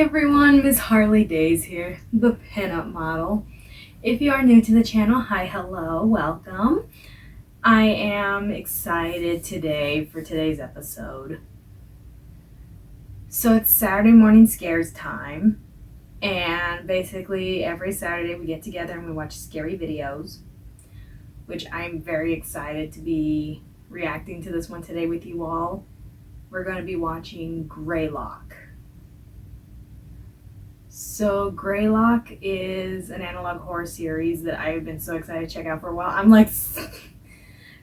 everyone, Miss Harley Days here, the Pinup model. If you are new to the channel, hi, hello, welcome. I am excited today for today's episode. So it's Saturday morning scares time, and basically every Saturday we get together and we watch scary videos, which I'm very excited to be reacting to this one today with you all. We're going to be watching Greylock. So Greylock is an analog horror series that I've been so excited to check out for a while. I'm like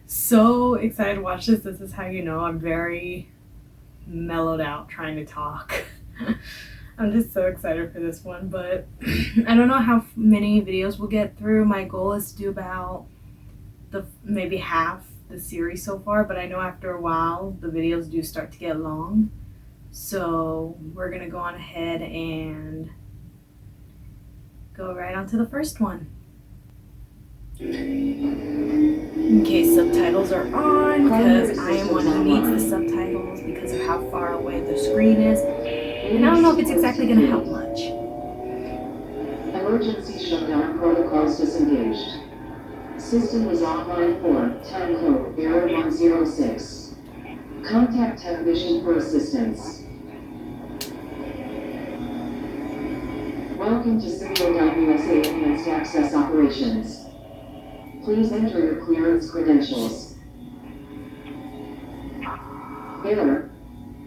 so excited to watch this. This is how you know I'm very mellowed out trying to talk. I'm just so excited for this one, but I don't know how many videos we'll get through. My goal is to do about maybe half the series so far, but I know after a while the videos do start to get long. So we're gonna go on ahead and go right on to the first one. In case subtitles are on, because I am one who needs the subtitles because of how far away the screen is. And I don't know if it's exactly gonna help much. Emergency shutdown protocols disengaged. System is offline for time code error 106. Contact technician for assistance. Welcome to Civil.USA Enhanced Access Operations. Please enter your clearance credentials. Error.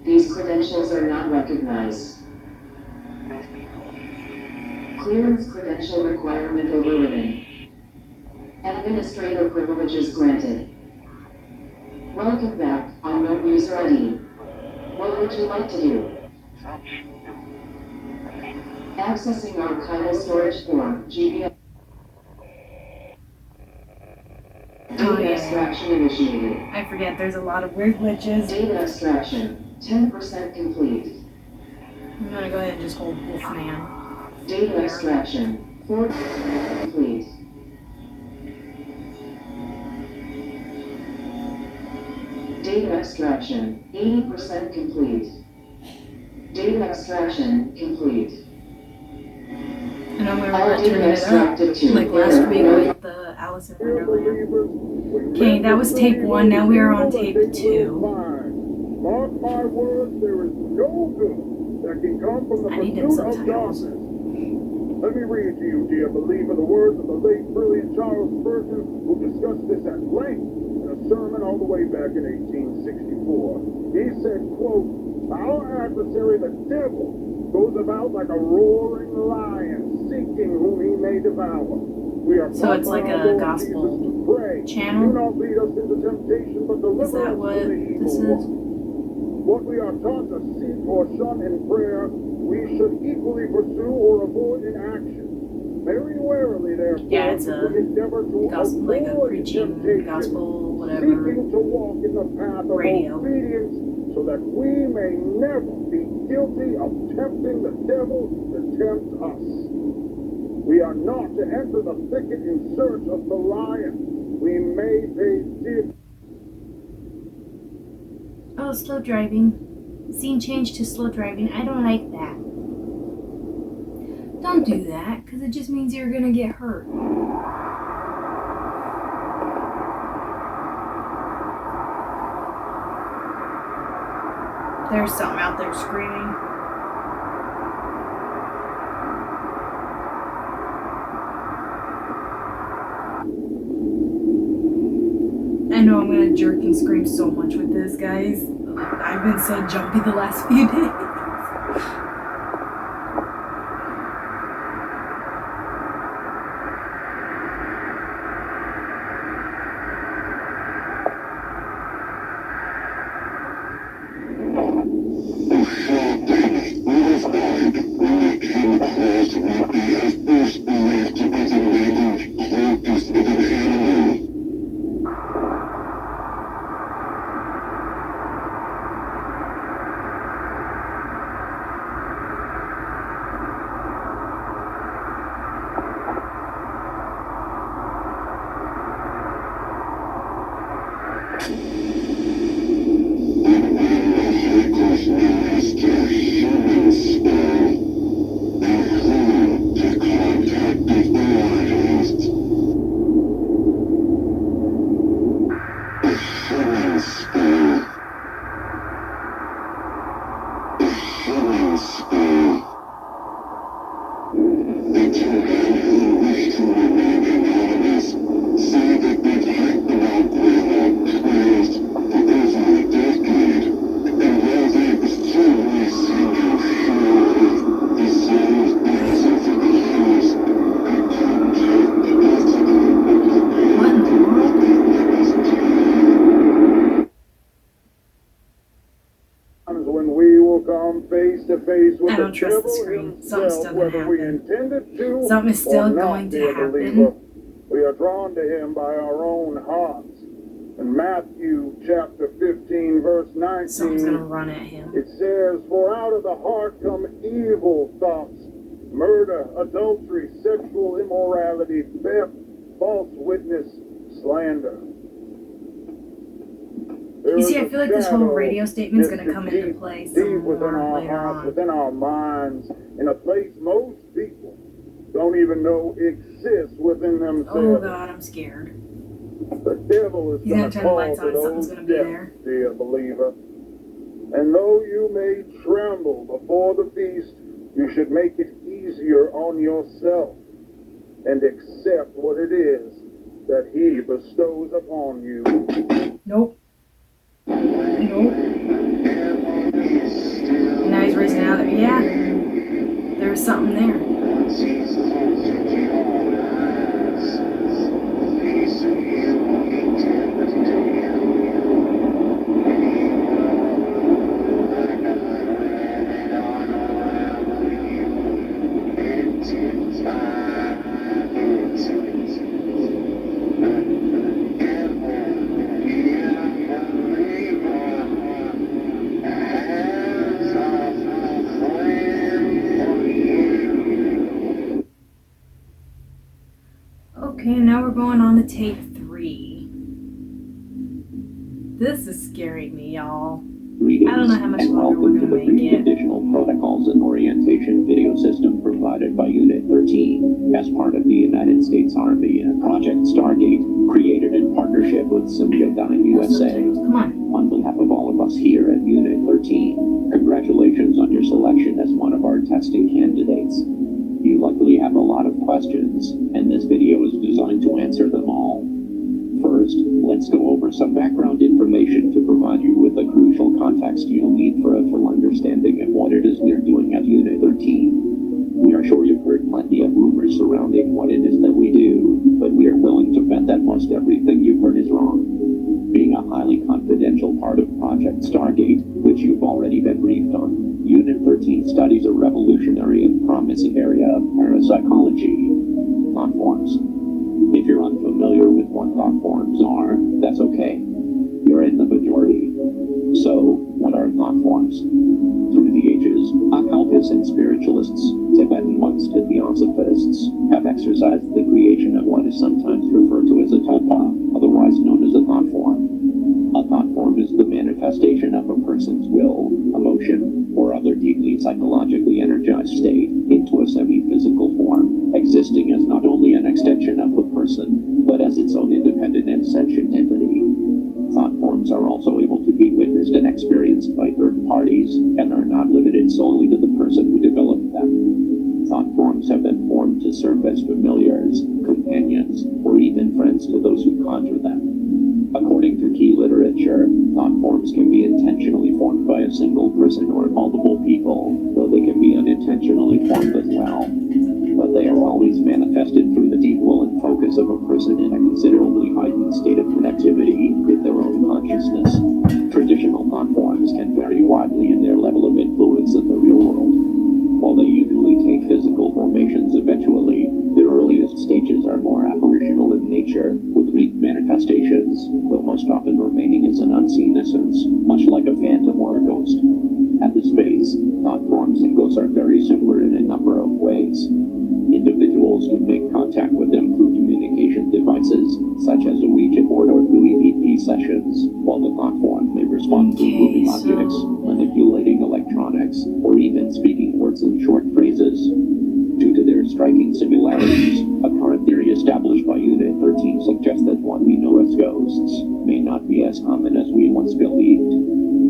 These credentials are not recognized. Clearance credential requirement overridden. Administrator privileges granted. Welcome back, unknown user ID. What would you like to do? Accessing archival storage form, GBI. Data extraction initiated. I forget, there's a lot of weird glitches. Data extraction, 10% complete. I'm gonna go ahead and just hold Wolfman. Data extraction, 4% complete. Data extraction, 80% complete. Data extraction complete. I know we were turning it up like last week with the Alice in Wonderland. Okay, that was tape 1, now we are on tape 2. Mark my words, there is no good that can come from the pursuit of darkness. Let me read to you, dear believer, the words of the late brilliant Charles Spurgeon, who discussed this at length in a sermon all the way back in 1864. He said, quote, "Our adversary, the devil, goes about like a roaring lion, seeking whom he may devour. We are so it's like a gospel channel? Do not lead us into temptation, but deliver us from the evil one." What we are taught to seek or shun in prayer, we should equally pursue or avoid in action. Very warily, therefore, it's a we endeavor to gospel, like a avoid preaching temptation, gospel, whatever, seeking to walk in the path of radio. obedience, so that we may never be guilty of tempting the devil to tempt us. We are not to enter the thicket in search of the lion. We may pay dear. Oh, slow driving. Scene change to slow driving. I don't like that. Don't do that, because it just means you're gonna get hurt. There's something out there screaming. I know I'm gonna jerk and scream so much with this, guys. I've been so jumpy the last few days. face with I the don't trust the devil screen. Something's himself, still gonna whether we happen. intended to Something is still or not, going to dear happen. believer. We are drawn to him by our own hearts. In Matthew chapter 15, verse 19, Someone's gonna run at him. it says, "For out of the heart come evil thoughts, murder, adultery, sexual immorality, theft, false witness, slander." You see, I feel like this whole radio statement's gonna come into play some deep within more our later hearts, on. within our minds, in a place most people don't even know exists within Oh themselves. God, I'm scared. The devil is He's going gonna to turn the call lights to on, something's those gonna be depths, there. dear believer. And though you may tremble before the beast, you should make it easier on yourself and accept what it is that he bestows upon you. Nope. Nope. Now he's raising out there. Yeah. There's something there. Okay, now we're going on to tape 3. This is scaring me, y'all. I don't know how much longer we're going to make it. Additional protocols and orientation video system provided by Unit 13 as part of the United States Army and Project Stargate, created in partnership with Symbiodyne USA. Come on. On behalf of all of us here at Unit 13, congratulations on your selection as one of our testing candidates. You likely have a lot of questions, and this video is designed to answer them all. First, let's go over some background information to provide you with the crucial context you'll need for a full understanding of what it is we're doing at Unit 13. We are sure you've heard plenty of rumors surrounding what it is that we do, but we are willing to bet that most everything you've heard is wrong. Being a highly confidential part of Project Stargate, which you've already been briefed on, Unit 13 studies a revolutionary and promising area of parapsychology, thought forms. If you're unfamiliar with what thought forms are, that's okay. You're in the majority. So, what are thought forms? Through the ages, occultists and spiritualists, Tibetan monks to theosophists, have exercised the creation of what is sometimes referred to as a tulpa, otherwise known as a thought form. A thought form is the manifestation of a person's will, emotion, or other deeply psychologically energized state into a semi-physical form, existing as not only an extension of the person, but as its own independent and sentient entity. Thought forms are also able to be witnessed and experienced by third parties, and are not limited solely to the person who developed them. Thought forms have been formed to serve as familiars, companions, or even friends to those who conjure them. According to key literature, thought forms can be intentionally formed by a single person or multiple people, though they can be unintentionally formed as well. But they are always manifested through the deep will and focus of a person in a considerably heightened state of connectivity with their own consciousness. Traditional thought forms can vary widely in their level of influence in the real world. While they usually take physical formations eventually, their earliest stages are more apparitional in nature, with weak manifestations, though most often remaining as an unseen essence, much like a phantom or a ghost. At this base, thought forms and ghosts are very similar in a number of ways. Individuals can make contact with them through communication devices, such as a Ouija board or through EVP sessions, while the thought form may respond through moving objects, manipulating electronics, or even speaking words in short phrases. Due to their striking similarities, a current theory established by Unit 13 suggests that what we know as ghosts may not be as common as we once believed.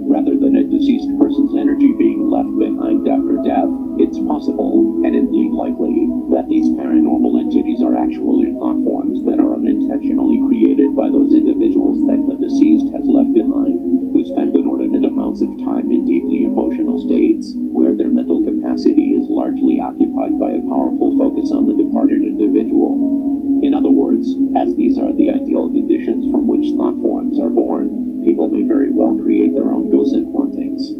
Rather than a deceased person's energy being left behind after death, it's possible, and indeed likely, that these paranormal entities are actually thought forms that are unintentionally created by those individuals that the deceased has left behind, who spend inordinate amounts of time in deeply emotional states, where their mental capacity is largely occupied by a powerful focus on the departed individual. In other words, as these are the ideal conditions from which thought forms are born, people may very well create their own ghosts and hauntings.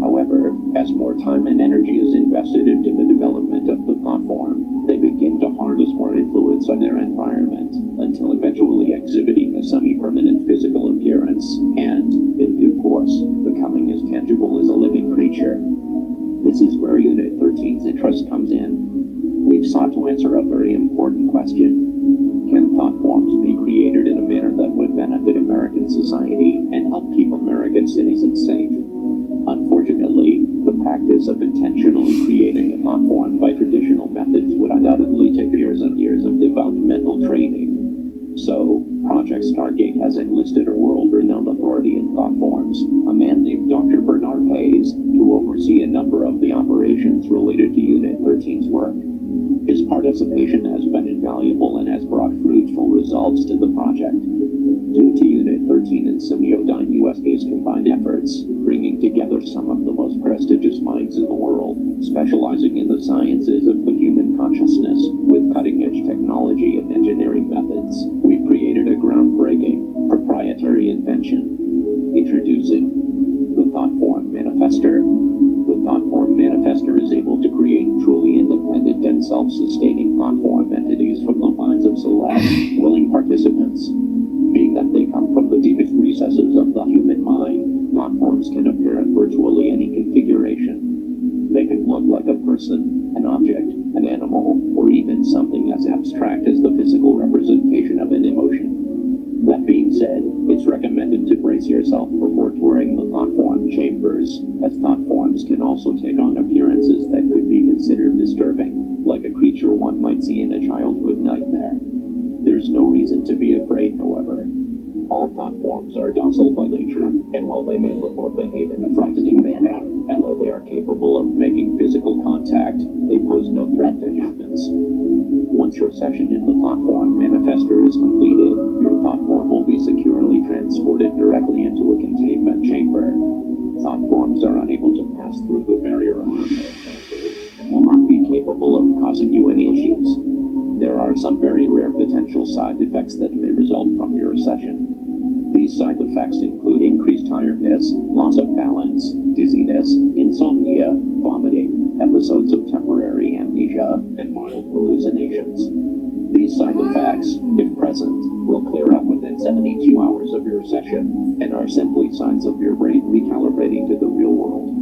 However, as more time and energy invested into the development of the platform, they begin to harness more influence on their environment, until eventually exhibiting a semi-permanent physical appearance, and, in due course, becoming as tangible as a living creature. This is where Unit 13's interest comes in. We've sought to answer a very important question. Can thought forms be created in a manner that would benefit American society and help keep American citizens safe? Unfortunately, the practice of intentionally creating a thought form by traditional methods would undoubtedly take years and years of developmental training. So, Project Stargate has enlisted a world-renowned authority in thought forms, a man named Dr. Bernard Hayes, to oversee a number of the operations related to Unit 13's work. His participation has been invaluable and has brought fruitful results to the project. Due to Unit 13 and Semiodyne USA's combined efforts, bringing together some of the most prestigious minds in the world, specializing in the sciences of the human consciousness, with cutting-edge technology and engineering methods, we've created a groundbreaking, proprietary invention. Introducing the Thought Form Manifester. The Thought Form Manifester is able to create truly independent and self-sustaining thought form entities from the minds of select, willing participants. Being that they come from the deepest recesses of the human mind, thought forms can appear in virtually any configuration. They can look like a person, an object, an animal, or even something as abstract as the physical representation of an emotion. That being said, it's recommended to brace yourself before touring the thought form chambers, as thought forms can also take on appearances that could be considered disturbing, like a creature one might see in a childhood nightmare. There's no reason to be afraid, however. All thought forms are docile by nature, and while they may look or behave in a frightening manner, and though they are capable of making physical contact, they pose no threat to humans. Once your session in the Thought Form Manifester is completed, your thought form will be securely transported directly into a containment chamber. Thought forms are unable to pass through the barrier of the and will not be capable of causing you any issues. There are some very rare potential side effects that may result from your session. These side effects include increased tiredness, loss of balance, dizziness, insomnia, vomiting, episodes of temporary amnesia, and mild hallucinations. These side effects, if present, will clear up within 72 hours of your session, and are simply signs of your brain recalibrating to the real world.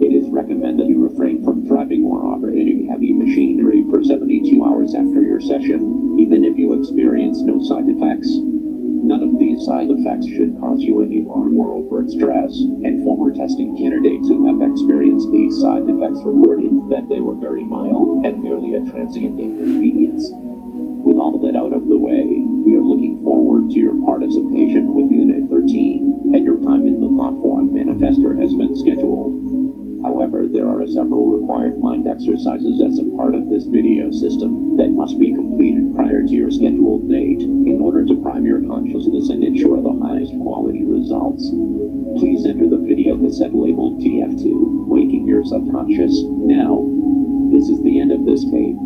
It is recommended you refrain from driving or operating heavy machinery for 72 hours after your session, even if you experience no side effects. None of these side effects should cause you any alarm or overt stress, and former testing candidates who have experienced these side effects reported that they were very mild and merely a transient inconvenience. With all that out of the way, we are looking forward to your participation with Unit 13, and your time in the Thought Form Manifester has been scheduled. However, there are several required mind exercises as a part of this video system that must be completed prior to your scheduled date in order to prime your consciousness and ensure the highest quality results. Please enter the video cassette labeled TF2, Waking Your Subconscious, now. This is the end of this tape.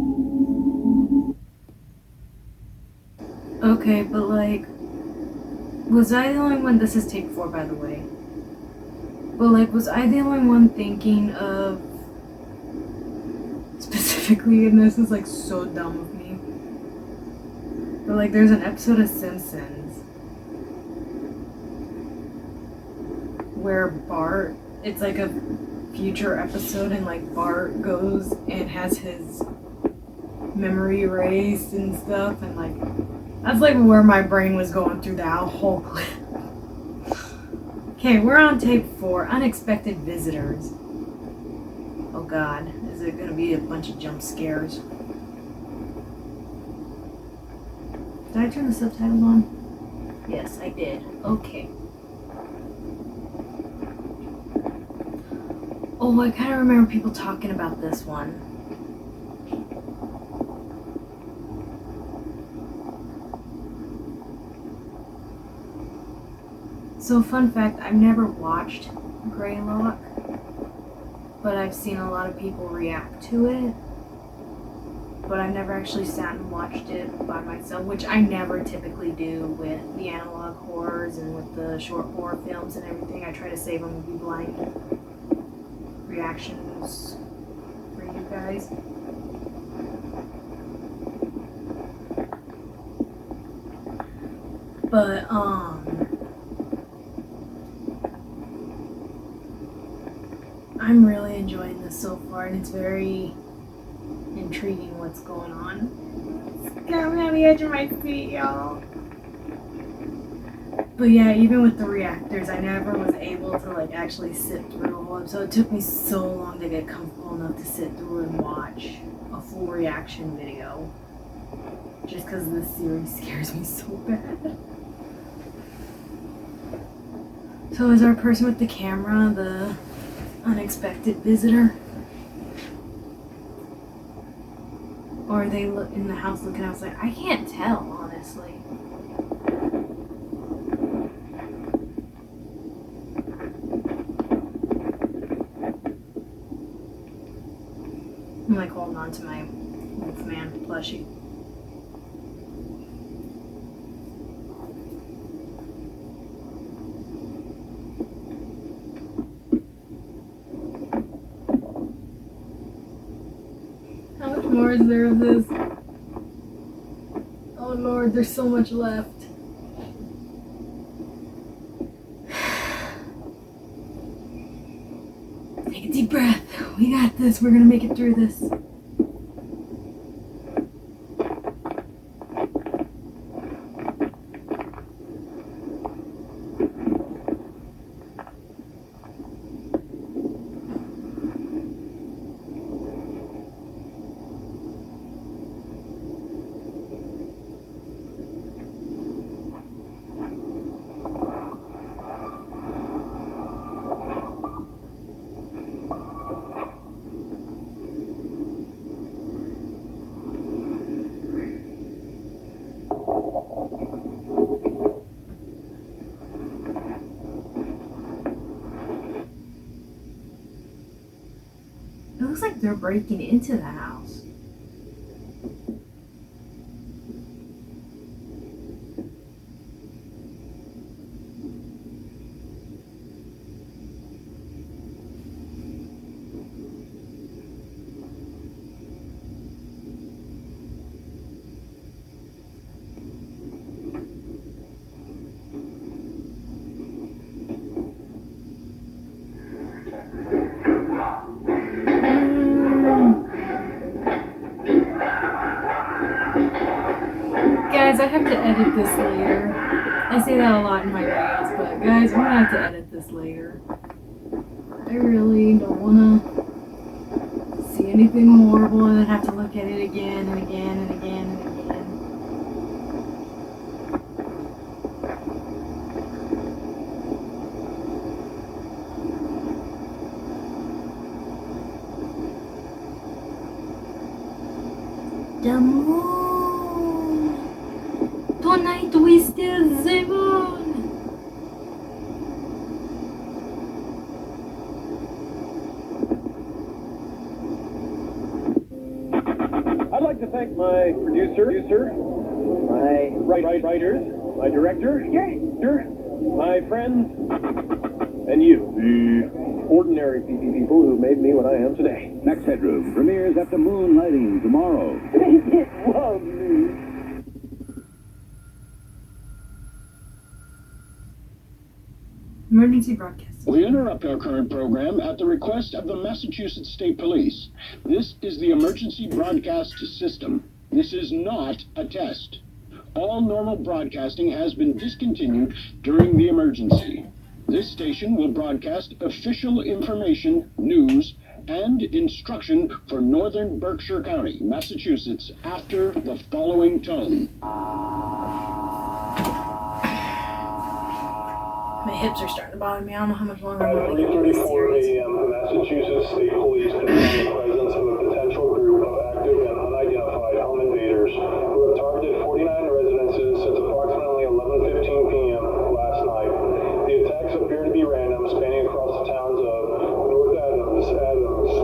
Okay, but like, was I the only one? This is tape 4, by the way. But like, was I the only one thinking of, specifically, and this is like so dumb of me, but like there's an episode of Simpsons where Bart, it's like a future episode, and like Bart goes and has his memory erased and stuff, and like that's like where my brain was going through that whole clip. Okay, we're on tape 4, Unexpected Visitors. Oh god, is it gonna be a bunch of jump scares? Did I turn the subtitles on? Yes, I did. Okay. Oh, I kind of remember people talking about this one. So, fun fact, I've never watched Greylock, but I've seen a lot of people react to it. But I've never actually sat and watched it by myself, which I never typically do with the analog horrors and with the short horror films and everything. I try to save them and be blind reactions for you guys. But, I'm really enjoying this so far, and it's very intriguing what's going on. It's got me on the edge of my feet, y'all. But yeah, even with the reactors, I never was able to like actually sit through a whole episode. It took me so long to get comfortable enough to sit through and watch a full reaction video. Just because this series scares me so bad. So is our person with the camera the unexpected visitor? Or are they in the house looking outside? I can't tell, honestly. I'm like holding on to my Wolfman plushie. How much more is there of this? Oh Lord, there's so much left. Take a deep breath. We got this. We're gonna make it through this. It looks like they're breaking into the house. Guys, I have to edit this later. I say that a lot in my videos, but guys, I'm gonna have to edit this later. I really don't wanna see anything horrible and then have to look at it again and again and again and again. The moon! Tonight we still the moon! I'd like to thank my producer, my writers, my director, my friends, and you, the ordinary people who made me what I am today. Next Headroom premieres after moonlighting tomorrow. Love me. Emergency broadcast. We interrupt our current program at the request of the Massachusetts State Police. This is the emergency broadcast system. This is not a test. All normal broadcasting has been discontinued during the emergency. This station will broadcast official information, news, and instruction for northern Berkshire County, Massachusetts, after the following tone. My hips are starting to bother me. I don't know how much longer I'm going to do this 3:34 series. a.m. Massachusetts State Police confirmed the presence of a potential group of active and unidentified home invaders who have targeted 49 residences since approximately 11:15 p.m. last night. The attacks appear to be random, spanning across the towns of North Adams,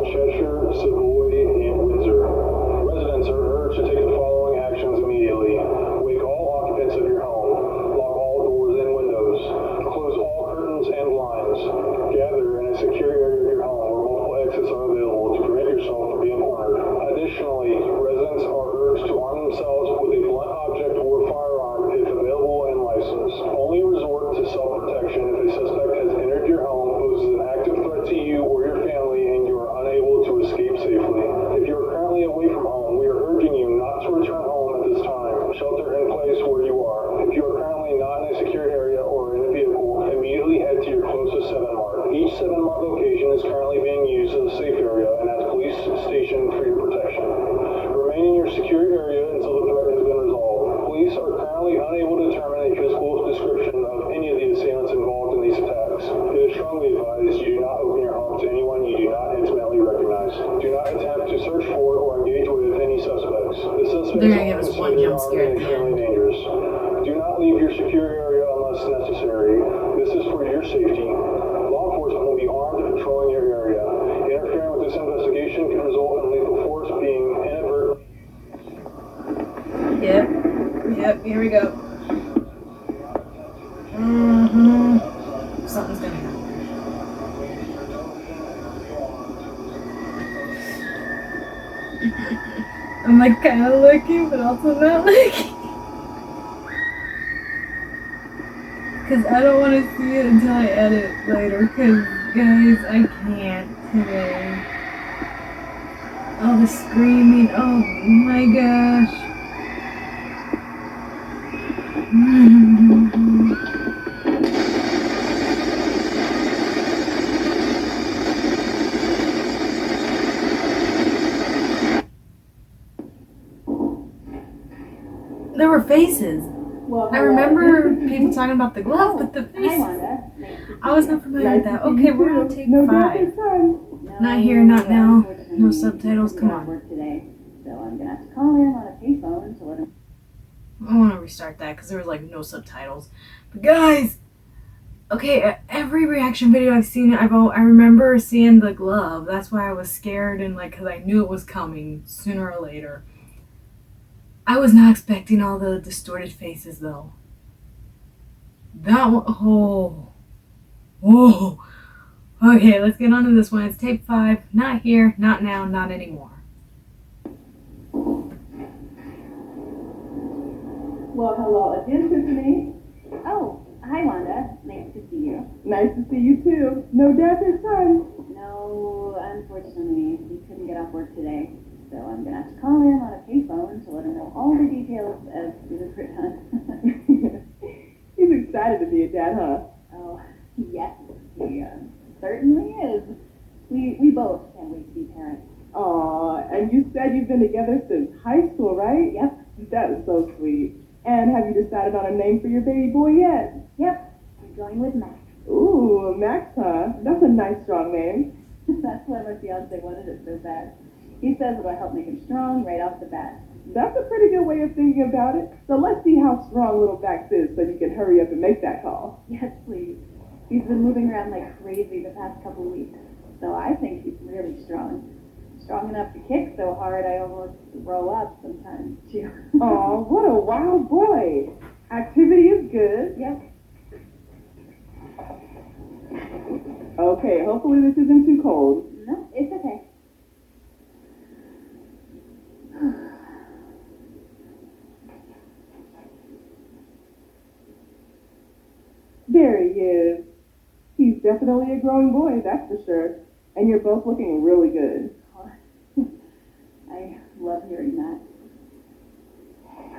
Cheshire, Savoy, and Windsor. Residents are urged to take the following actions immediately. Wake all occupants of your home. Lock all doors and windows. Close all curtains and blinds. Gather in a secure area of your home where multiple exits are available to prevent yourself from being cornered. extremely dangerous. Do not leave your secure area unless necessary. This is for your safety. Law enforcement will be armed and patrolling your area. Interfering with this investigation can result in lethal force being inadvertent. Yep, here we go. Something's gonna happen. I'm like kind of looking, but also not looking. Because I don't want to see it until I edit later. Because, guys, I can't today. All the screaming. Oh my gosh. There were faces. Well, I remember people talking about the glove, but the Hi, faces. Wanda. I was not familiar with that. Okay, we're gonna take No 5. No, Not here, not now. unfortunately, No subtitles, come I'm at on. work today, so I'm gonna have to call in on a payphone to let him. I want to restart that because there was like no subtitles. But guys, okay, every reaction video I've seen, I remember seeing the glove. That's why I was scared and like, because I knew it was coming sooner or later. I was not expecting all the distorted faces though. That one, oh. Okay, let's get on to this one. It's tape 5. Not here, not now, not anymore. Well, hello again, Tiffany. Oh, hi, Wanda. Nice to see you. Nice to see you too. No dad this time. No, unfortunately, he couldn't get off work today, so I'm gonna have to call in on a payphone to let him know all the details as to the crit hunt. He's excited to be a dad, huh? Oh, yes, he certainly is. We both can't wait to be parents. Aw, and you said you've been together since high school, right? Yep. That is so sweet. And have you decided on a name for your baby boy yet? Yep, we're going with Max. Ooh, Max, huh? That's a nice, strong name. That's why my fiance wanted it so bad. He says it'll help make him strong right off the bat. That's a pretty good way of thinking about it. So let's see how strong little Max is so you can hurry up and make that call. Yes, please. He's been moving around like crazy the past couple weeks, so I think he's really strong. Strong enough to kick so hard I almost throw up sometimes, too. Aw, what a wild boy. Activity is good. Yep. Okay, hopefully this isn't too cold. No, it's okay. There he is. He's definitely a growing boy, that's for sure. And you're both looking really good. I love hearing that.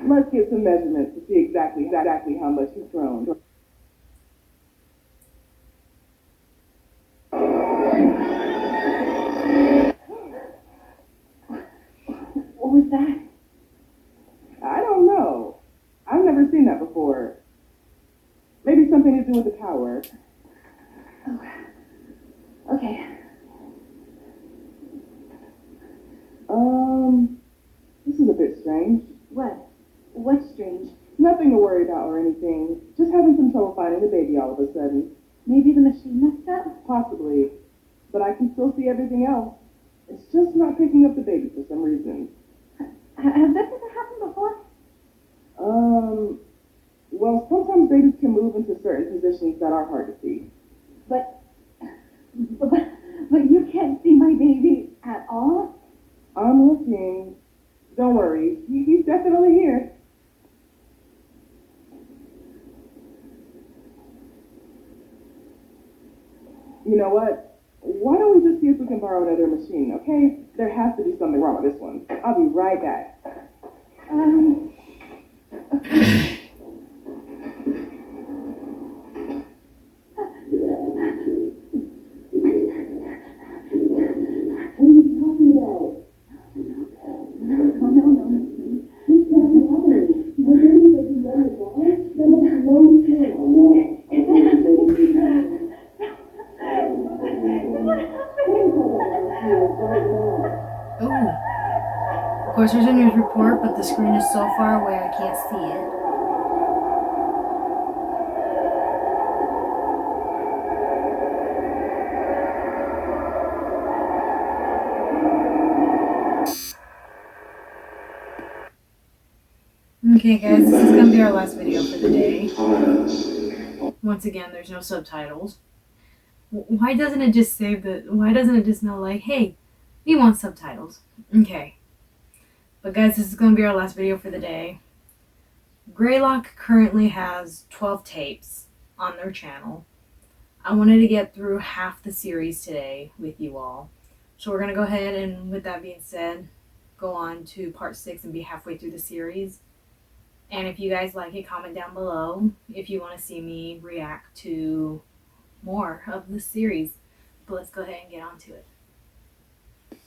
Let's get some measurements to see exactly how much he's grown. What was that? I don't know. I've never seen that before. Maybe something to do with the power. Oh. Okay. This is a bit strange. What? What's strange? Nothing to worry about or anything. Just having some trouble finding the baby all of a sudden. Maybe the machine messed up? Possibly. But I can still see everything else. It's just not picking up the baby for some reason. Has this ever happened before? Well, sometimes babies can move into certain positions that are hard to see. But you can't see my baby at all? I'm looking. Don't worry. He's definitely here. You know what? Why don't we just see if we can borrow another machine, okay? There has to be something wrong with this one. I'll be right back. course, there's a news report, but the screen is so far away I can't see it. Okay guys, this is going to be our last video for the day. Once again, there's no subtitles. Why doesn't it just say why doesn't it just know like, hey, we want subtitles? Okay. But guys, this is going to be our last video for the day. Greylock currently has 12 tapes on their channel. I wanted to get through half the series today with you all. So we're going to go ahead and, with that being said, go on to part 6 and be halfway through the series. And if you guys like it, comment down below if you want to see me react to more of the series. But let's go ahead and get on to it.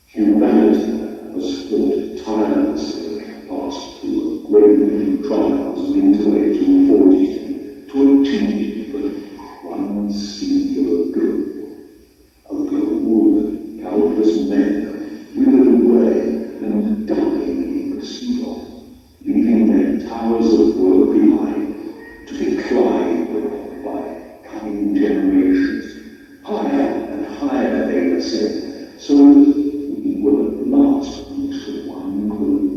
Humanity was fought tirelessly past through great many trials into 1840 to achieve but one singular goal. A goal that countless men withered away and died in pursuit of, leaving their towers of work behind to be climbed by coming generations. Higher and higher they ascend, so that we will at last reach the one goal,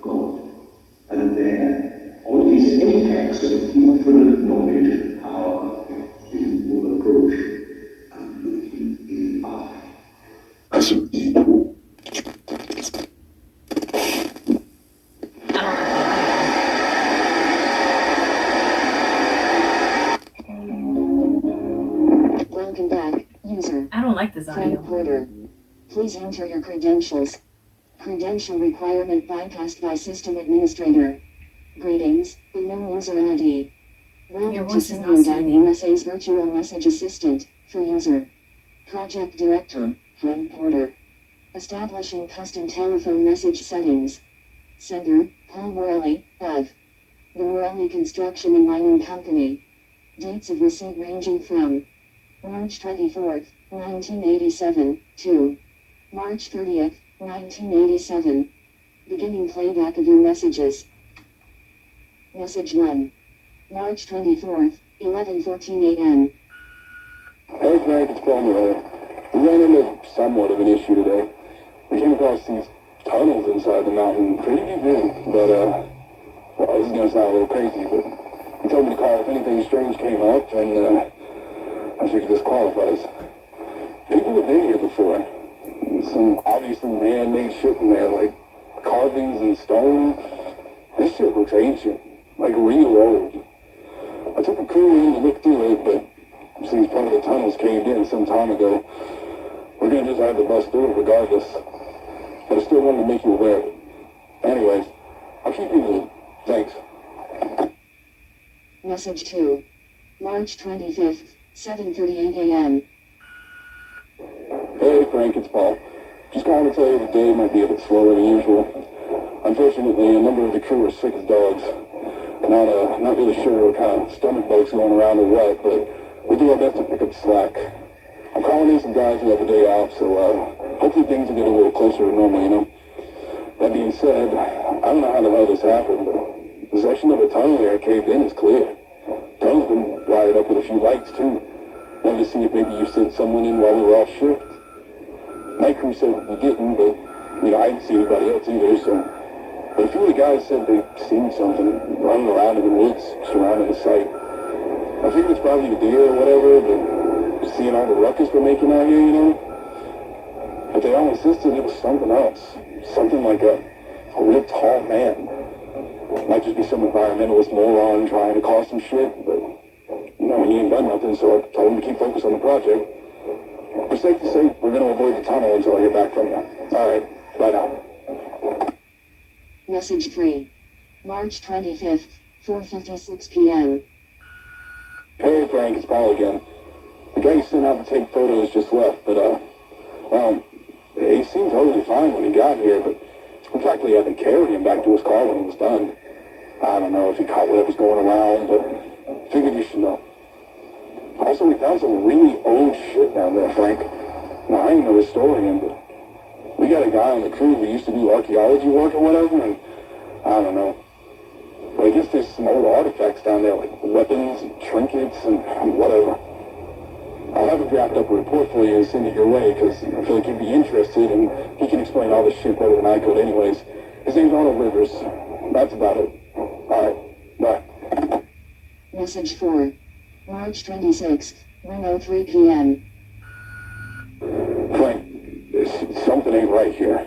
God. And there, on his apex of infinite knowledge and power, we will approach and look him in the eye. As an equal. Welcome back, user. I don't like this audio. Frank Porter. Please enter your credentials. Credential requirement bypassed by system administrator. Greetings, unknown user ID. Welcome to Senior MSA's virtual message assistant for user. Project director, Frank Porter. Establishing custom telephone message settings. Sender, Paul Worley, of the Worley Construction and Mining Company. Dates of receipt ranging from March 24th, 1987, to March 30th, 1987. Beginning playback of your messages. Message 1. March 24th, 11:14 a.m. Hey Frank, it's Paul Miller. We ran into somewhat of an issue today. We came across these tunnels inside the mountain, pretty deep in, but well, this is gonna sound a little crazy, but he told me to call if anything strange came up, and I figured this qualifies. People have been here before. Some obviously man-made shit in there, like carvings and stone. This shit looks ancient, like real old. I took a crew in to look through it, but since part of the tunnels caved in some time ago, we're gonna just have to bust through it regardless. But I still wanted to make you aware of it. Anyways, I'll keep you in the loop. Thanks. Message 2. March 25th, 7:38 a.m. Hey Frank, it's Paul. Just calling to tell you the day might be a bit slower than usual. Unfortunately, a number of the crew are sick as dogs. Not really sure what kind of stomach bugs going around or what, but we'll do our best to pick up the slack. I'm calling in some guys who have a day off, so hopefully things will get a little closer to normal, you know? That being said, I don't know how the hell this happened, but the section of the tunnel here caved in is clear. Tunnel's been wired up with a few lights, too. Wanted to see if maybe you sent someone in while we were off shift. My crew said we didn't, but, I didn't see anybody else either, so... But a few of the guys said they'd seen something running around in the woods surrounding the site. I figured it's probably a deer or whatever, but seeing all the ruckus we're making out here, But they all insisted it was something else. Something like a real tall man. Might just be some environmentalist moron trying to cause some shit, but, he ain't done nothing, so I told him to keep focused on the project. It's safe to say we're going to avoid the tunnel until I hear back from you. All right, bye now. Message 3. March 25th, 4:56 p.m. Hey Frank, it's Paul again. The guy you sent out to take photos just left, but, he seemed totally fine when he got here, but we practically had to carry him back to his car when he was done. I don't know if he caught whatever's going around, but figured you should know. Also, we found some really old shit down there, Frank. Now, I ain't no historian, but we we got a guy on the crew who used to do archaeology work or whatever, and I don't know. But I guess there's some old artifacts down there, like weapons and trinkets and whatever. I'll have him draft up a report for you and send it your way, because I feel like you'd be interested, and he can explain all this shit better than I could anyways. His name's Arnold Rivers. That's about it. Alright, bye. Message 4. March 26th, 1:03 p.m. Frank, something ain't right here.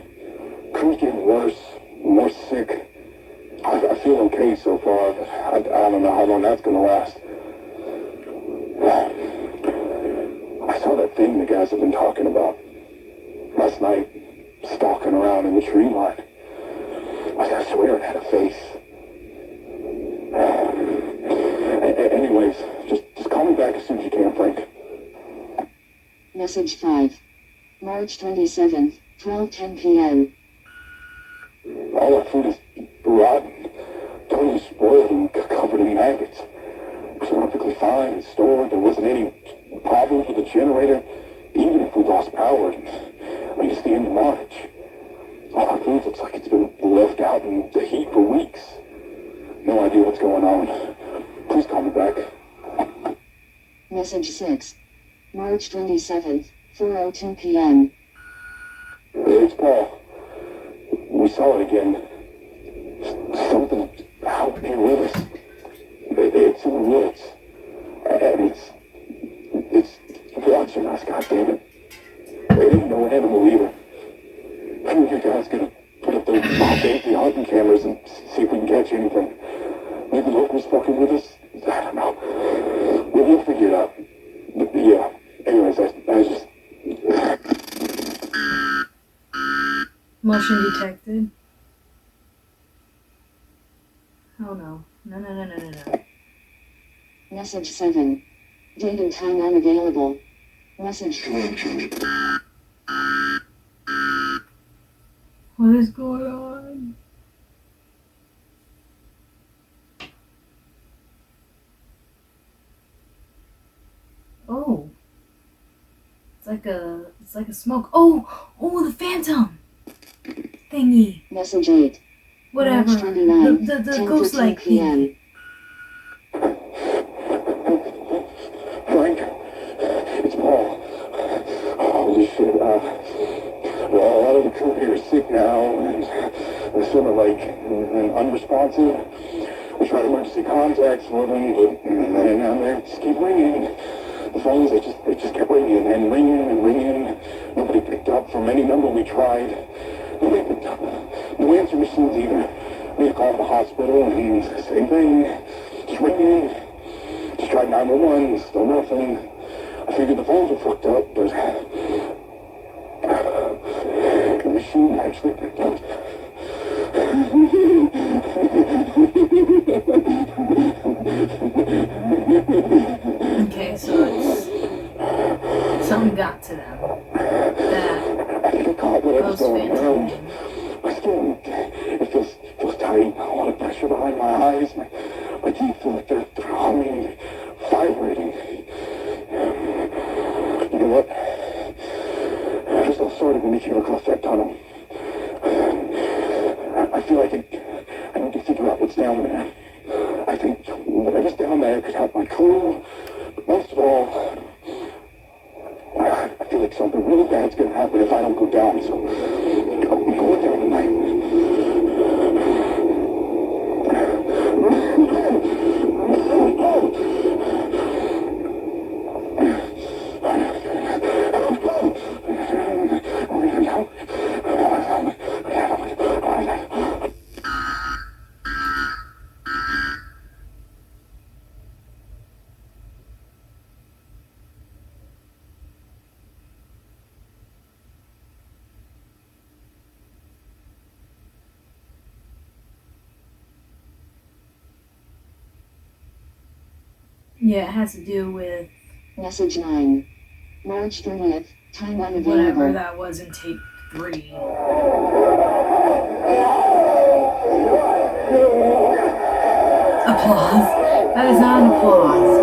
Crew's getting worse, more sick. I feel okay so far, but I don't know how long that's gonna last. I saw that thing the guys have been talking about last night, stalking around in the tree line. I swear it had a face. Anyways, just call me back as soon as you can, Frank. Message 5. March 27th, 12:10 p.m. All our food is rotten, totally spoiled and covered in maggots. It was perfectly fine and stored. There wasn't any problems with the generator, even if we lost power. I mean, it's the end of March. All our food looks like it's been left out in the heat for weeks. No idea what's going on. Please call me back. Message 6. March 27th, 4:02 p.m. It's Paul. We saw it again. Something out here with us. It's in the woods. And it's watching us, goddammit. It ain't no animal either. Who you guys gonna put up those fancy hunting cameras and see if we can catch anything? Maybe locals fucking with us? I don't know. We'll figure it out. But yeah. Anyways, I just... Motion detected. Oh no. No. Message 7. Date and time unavailable. Message 2. What is going on? Oh. It's like a smoke. Oh, the phantom thingy. Message 8. Whatever. March 29, The ghost like thing. Frank, it's Paul. Holy shit, well, a lot of the crew here is sick now, and they're sort of like unresponsive. We tried emergency contacts for them, but they just keep ringing. The phones, they just kept ringing and ringing. Nobody picked up from any number we tried. Nobody picked up. No answer machines either. We had to call the hospital, and same thing. Just ringing. Just tried 911, still nothing. I figured the phones were fucked up, but the machine actually picked up. Okay, so it's something got to them. That ghost phantom. My skin, it feels tight. A lot of pressure behind my eyes. My teeth feel like they're humming, vibrating. You know what? I just got started when we came across that tunnel. I feel like I need to figure out what's down there. I think whatever's down there could help my crew. But most of all, I feel like something really bad's gonna happen if I don't go down. So I'm going down tonight. Yeah, it has to do with Message 9. March 30th, time unavailable. whatever that was in tape 3. Applause. That is not an applause.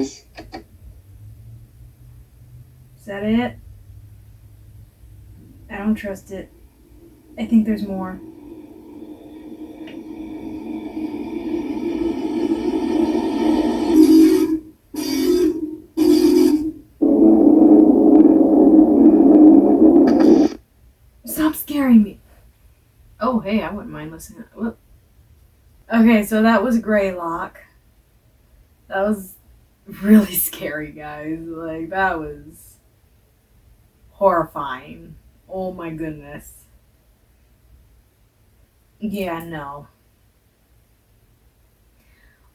is. Is that it? I don't trust it. I think there's more. Stop scaring me. Oh, hey, I wouldn't mind listening. Whoop. Okay, so that was Greylock. That was really scary, guys. Like, that was horrifying. Oh my goodness. Yeah, no.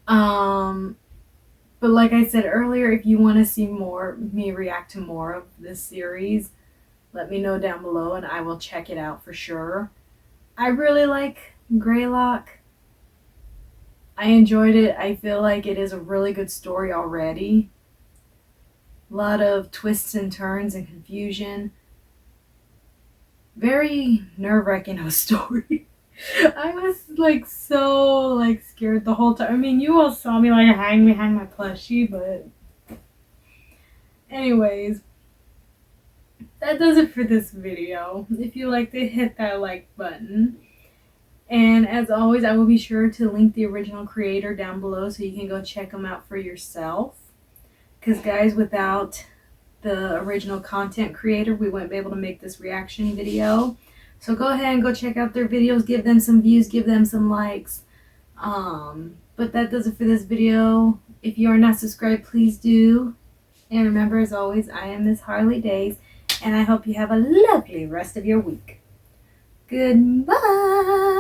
But like I said earlier, if you want to see me react to more of this series, let me know down below and I will check it out for sure. I really like Greylock. I enjoyed it. I feel like it is a really good story already. A lot of twists and turns and confusion. Very nerve-wracking of a story. I was like so like scared the whole time. I mean, you all saw me like hang behind my plushie, but anyways, that does it for this video. If you liked it, hit that like button. And as always, I will be sure to link the original creator down below so you can go check them out for yourself. Because guys, without the original content creator, we wouldn't be able to make this reaction video. So go ahead and go check out their videos, give them some views, give them some likes. But that does it for this video. If you are not subscribed, please do. And remember, as always, I am Miss Harley Days, and I hope you have a lovely rest of your week. Goodbye.